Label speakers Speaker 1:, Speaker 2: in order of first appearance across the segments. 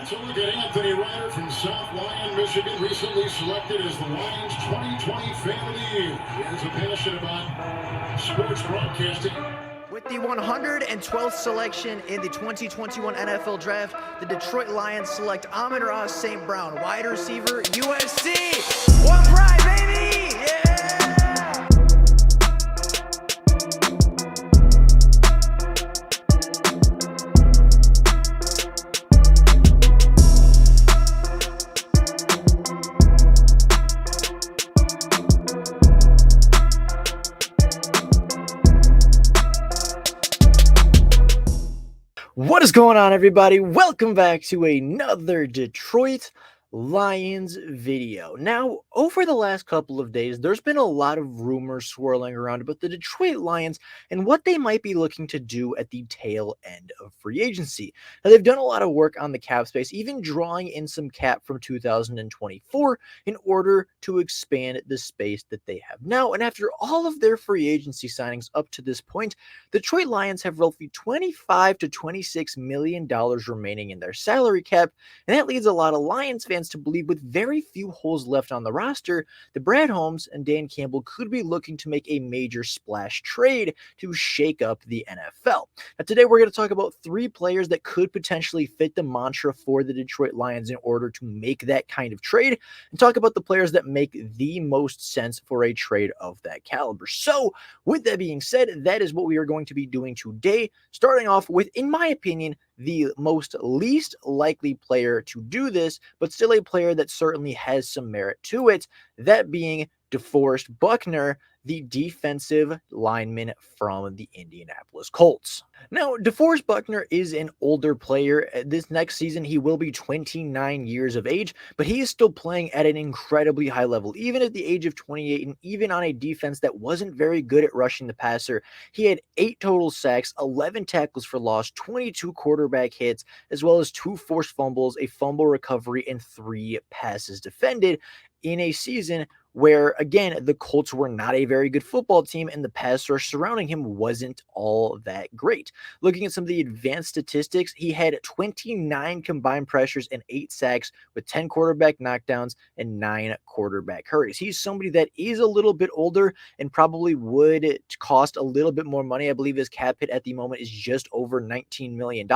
Speaker 1: So look at Anthony Ryder from South Lyon, Michigan, recently selected as the Lions 2020 Fan of the Year. He has a passion about sports broadcasting.
Speaker 2: With the 112th selection in the 2021 NFL Draft, the Detroit Lions select Amon-Ra St. Brown, wide receiver, USC. One pride, baby! Yeah! What is going on, everybody? Welcome back to another Detroit Lions video. Now, over the last couple of days, there's been a lot of rumors swirling around about the Detroit Lions and what they might be looking to do at the tail end of free agency. Now, they've done a lot of work on the cap space, even drawing in some cap from 2024 in order to expand the space that they have now. And after all of their free agency signings up to this point, the Detroit Lions have roughly $25 to $26 million remaining in their salary cap, and that leads a lot of Lions fans to believe, with very few holes left on the roster, that Brad Holmes and Dan Campbell could be looking to make a major splash trade to shake up the NFL. Now, today we're going to talk about three players that could potentially fit the mantra for the Detroit Lions in order to make that kind of trade, and talk about the players that make the most sense for a trade of that caliber. So, with that being said, that is what we are going to be doing today, starting off with, in my opinion, the least likely player to do this, but still a player that certainly has some merit to it, that being Deforest Buckner, the defensive lineman from the Indianapolis Colts. Now, Deforest Buckner is an older player. This next season, he will be 29 years of age, but he is still playing at an incredibly high level, even at the age of 28, and even on a defense that wasn't very good at rushing the passer. He had 8 total sacks, 11 tackles for loss, 22 quarterback hits, as well as 2 forced fumbles, a fumble recovery, and 3 passes defended in a season where, again, the Colts were not a very good football team and the pass rush surrounding him wasn't all that great. Looking at some of the advanced statistics, he had 29 combined pressures and 8 sacks with 10 quarterback knockdowns and 9 quarterback hurries. He's somebody that is a little bit older and probably would cost a little bit more money. I believe his cap hit at the moment is just over $19 million.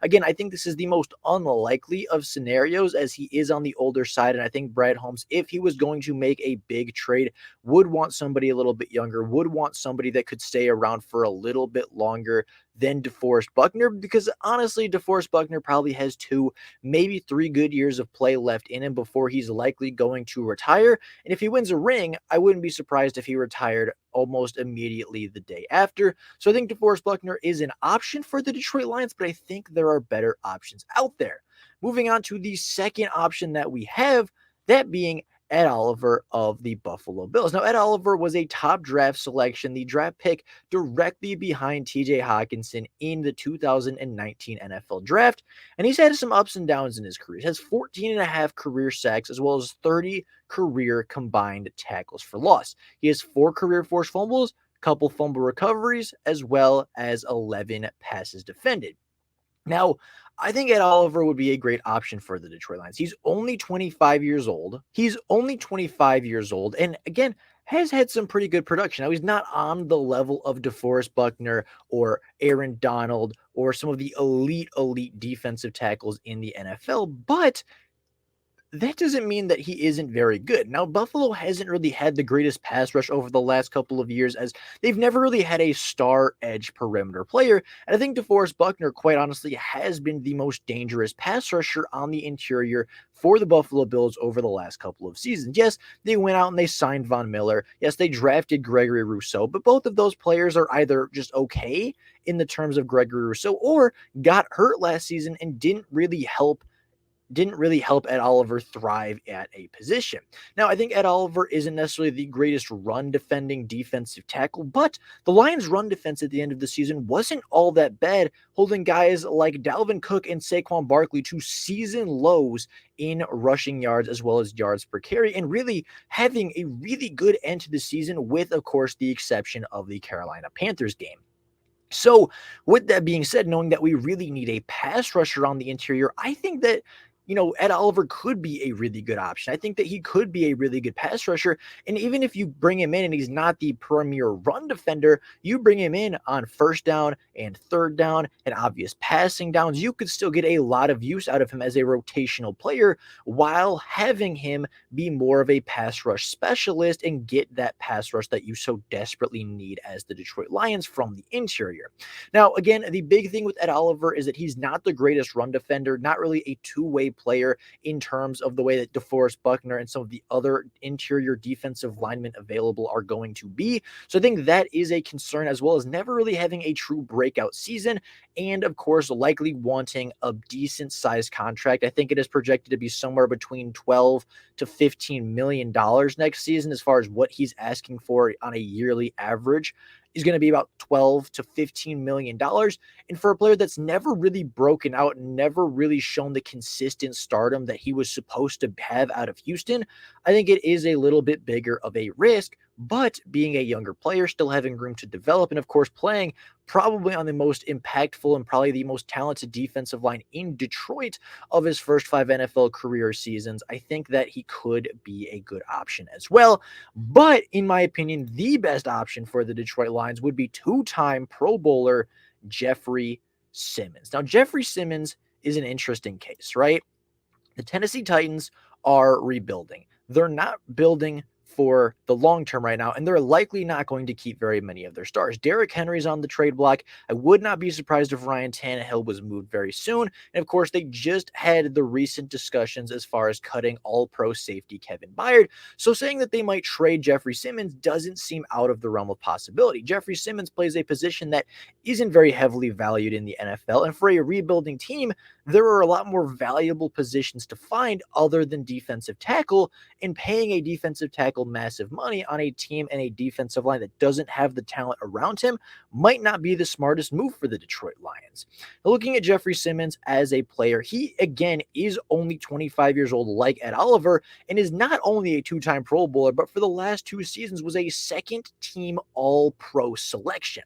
Speaker 2: Again, I think this is the most unlikely of scenarios as he is on the older side, and I think Brad Holmes, if he was going to make a big trade, would want somebody a little bit younger, would want somebody that could stay around for a little bit longer than Deforest Buckner, because honestly, Deforest Buckner probably has 2, maybe 3 good years of play left in him before he's likely going to retire. And if he wins a ring, I wouldn't be surprised if he retired almost immediately the day after. So I think Deforest Buckner is an option for the Detroit Lions, but I think there are better options out there. Moving on to the second option that we have, that being Ed Oliver of the Buffalo Bills. Now, Ed Oliver was a top draft selection, the draft pick directly behind TJ Hawkinson in the 2019 NFL Draft, and he's had some ups and downs in his career. He has 14 and a half career sacks as well as 30 career combined tackles for loss. He has 4 career forced fumbles, couple fumble recoveries, as well as 11 passes defended. Now, I think Ed Oliver would be a great option for the Detroit Lions. He's only 25 years old. And again, has had some pretty good production. Now, he's not on the level of Deforest Buckner or Aaron Donald or some of the elite defensive tackles in the NFL, but that doesn't mean that he isn't very good. Now, Buffalo hasn't really had the greatest pass rush over the last couple of years, as they've never really had a star edge perimeter player. And I think Deforest Buckner, quite honestly, has been the most dangerous pass rusher on the interior for the Buffalo Bills over the last couple of seasons. Yes, they went out and they signed Von Miller. Yes, they drafted Gregory Rousseau, but both of those players are either just okay in the terms of Gregory Rousseau or got hurt last season and didn't really help Ed Oliver thrive at a position. Now, I think Ed Oliver isn't necessarily the greatest run-defending defensive tackle, but the Lions' run defense at the end of the season wasn't all that bad, holding guys like Dalvin Cook and Saquon Barkley to season lows in rushing yards as well as yards per carry, and really having a really good end to the season with, of course, the exception of the Carolina Panthers game. So, with that being said, knowing that we really need a pass rusher on the interior, I think that, Ed Oliver could be a really good option. I think that he could be a really good pass rusher. And even if you bring him in and he's not the premier run defender, you bring him in on first down and third down and obvious passing downs, you could still get a lot of use out of him as a rotational player while having him be more of a pass rush specialist and get that pass rush that you so desperately need as the Detroit Lions from the interior. Now, again, the big thing with Ed Oliver is that he's not the greatest run defender, not really a two-way player in terms of the way that Deforest Buckner and some of the other interior defensive linemen available are going to be. So I think that is a concern, as well as never really having a true breakout season, and of course, likely wanting a decent sized contract. I think it is projected to be somewhere between 12 to $15 million next season, as far as what he's asking for on a yearly average is going to be about 12 to $15 million. And for a player that's never really broken out, never really shown the consistent stardom that he was supposed to have out of Houston, I think it is a little bit bigger of a risk. But being a younger player, still having room to develop, and of course playing probably on the most impactful and probably the most talented defensive line in Detroit of his first 5 NFL career seasons, I think that he could be a good option as well. But in my opinion, the best option for the Detroit Lions would be two-time Pro Bowler Jeffery Simmoms. Now, Jeffery Simmoms is an interesting case, right? The Tennessee Titans are rebuilding. They're not building for the long term right now, and they're likely not going to keep very many of their stars. Derrick Henry's on the trade block. I would not be surprised if Ryan Tannehill was moved very soon. And of course, they just had the recent discussions as far as cutting all-pro safety Kevin Byard. So saying that they might trade Jeffery Simmoms doesn't seem out of the realm of possibility. Jeffery Simmoms plays a position that isn't very heavily valued in the NFL, and for a rebuilding team, there are a lot more valuable positions to find other than defensive tackle, and paying a defensive tackle massive money on a team and a defensive line that doesn't have the talent around him might not be the smartest move for the Detroit Lions. Now, looking at Jeffery Simmoms as a player, he again is only 25 years old, like Ed Oliver, and is not only a two-time Pro Bowler, but for the last 2 seasons was a second-team All-Pro selection.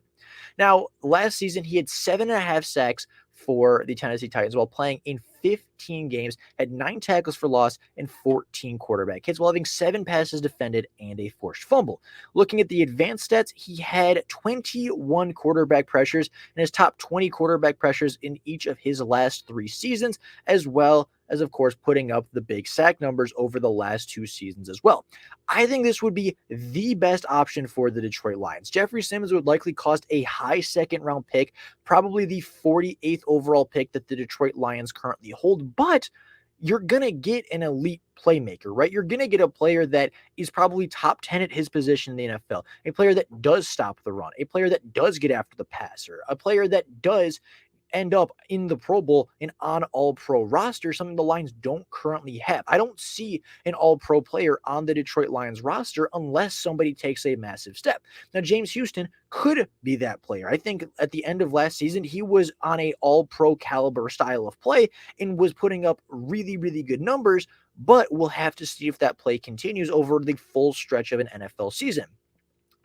Speaker 2: Now, last season, he had 7.5 sacks for the Tennessee Titans while playing in 15 games, had 9 tackles for loss and 14 quarterback hits while having 7 passes defended and a forced fumble. Looking at the advanced stats, he had 21 quarterback pressures and his top 20 quarterback pressures in each of his last 3 seasons, as well as, of course, putting up the big sack numbers over the last 2 seasons as well. I think this would be the best option for the Detroit Lions. Jeffery Simmoms would likely cost a high second-round pick, probably the 48th overall pick that the Detroit Lions currently hold, but you're going to get an elite playmaker, right? You're going to get a player that is probably top 10 at his position in the NFL, a player that does stop the run, a player that does get after the passer, a player that does end up in the Pro Bowl and on all-pro roster, something the Lions don't currently have. I don't see an all-pro player on the Detroit Lions roster unless somebody takes a massive step. Now, James Houston could be that player. I think at the end of last season, he was on a all-pro caliber style of play and was putting up really, really good numbers, but we'll have to see if that play continues over the full stretch of an NFL season.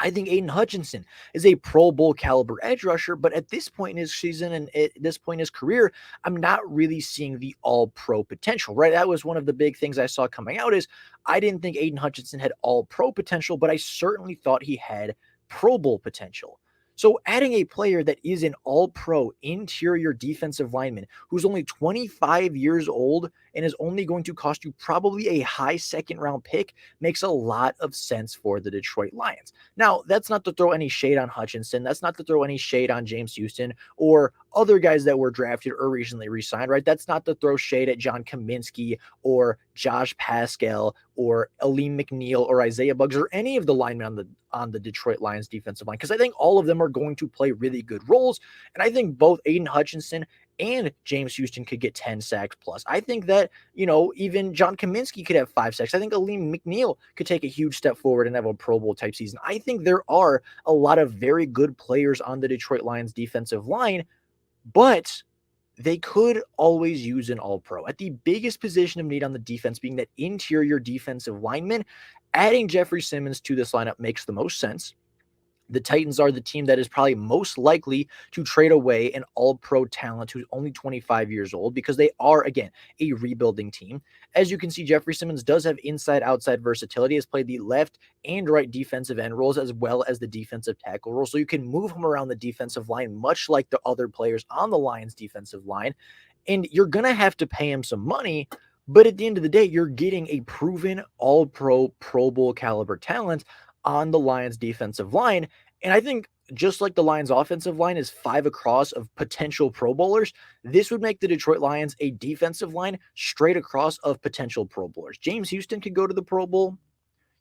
Speaker 2: I think Aiden Hutchinson is a Pro Bowl caliber edge rusher, but at this point in his season and at this point in his career, I'm not really seeing the all-pro potential, right? That was one of the big things I saw coming out is I didn't think Aiden Hutchinson had all-pro potential, but I certainly thought he had Pro Bowl potential. So adding a player that is an all-pro interior defensive lineman who's only 25 years old and is only going to cost you probably a high second-round pick makes a lot of sense for the Detroit Lions. Now, that's not to throw any shade on Hutchinson. That's not to throw any shade on James Houston or other guys that were drafted or recently re-signed, right? That's not to throw shade at John Kaminsky or Josh Pascal or Aleem McNeil or Isaiah Buggs or any of the linemen on the Detroit Lions defensive line, because I think all of them are going to play really good roles. And I think both Aiden Hutchinson and James Houston could get 10 sacks plus. I think that, even John Kaminsky could have 5 sacks. I think Aleem McNeil could take a huge step forward and have a Pro Bowl type season. I think there are a lot of very good players on the Detroit Lions defensive line, but they could always use an all-pro. At the biggest position of need on the defense being that interior defensive lineman, adding Jeffery Simmoms to this lineup makes the most sense. The Titans are the team that is probably most likely to trade away an all-pro talent who's only 25 years old because they are, again, a rebuilding team. As you can see, Jeffery Simmoms does have inside-outside versatility, has played the left and right defensive end roles as well as the defensive tackle role. So you can move him around the defensive line, much like the other players on the Lions defensive line. And you're going to have to pay him some money. But at the end of the day, you're getting a proven all-pro, Pro Bowl caliber talent on the Lions defensive line. And I think just like the Lions offensive line is 5 across of potential Pro Bowlers, this would make the Detroit Lions a defensive line straight across of potential Pro Bowlers. James Houston could go to the Pro Bowl.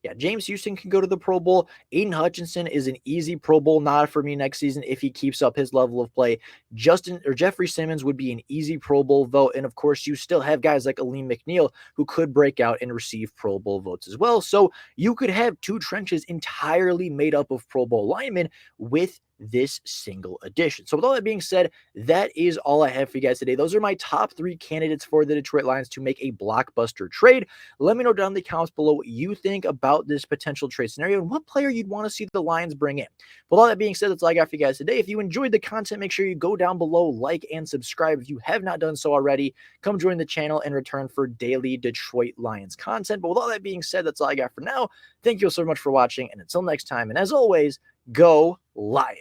Speaker 2: Yeah, James Houston can go to the Pro Bowl. Aiden Hutchinson is an easy Pro Bowl nod for me next season if he keeps up his level of play. Jeffery Simmoms would be an easy Pro Bowl vote. And of course, you still have guys like Aleem McNeil who could break out and receive Pro Bowl votes as well. So you could have two trenches entirely made up of Pro Bowl linemen with this single addition. So with all that being said, that is all I have for you guys today. Those are my top 3 candidates for the Detroit Lions to make a blockbuster trade. Let me know down in the comments below what you think about this potential trade scenario and what player you'd want to see the Lions bring in. With all that being said, that's all I got for you guys today. If you enjoyed the content, make sure you go down below, like, and subscribe if you have not done so already. Come join the channel in return for daily Detroit Lions content. But with all that being said, that's all I got for now. Thank you all so much for watching, and until next time, and as always, go Lions.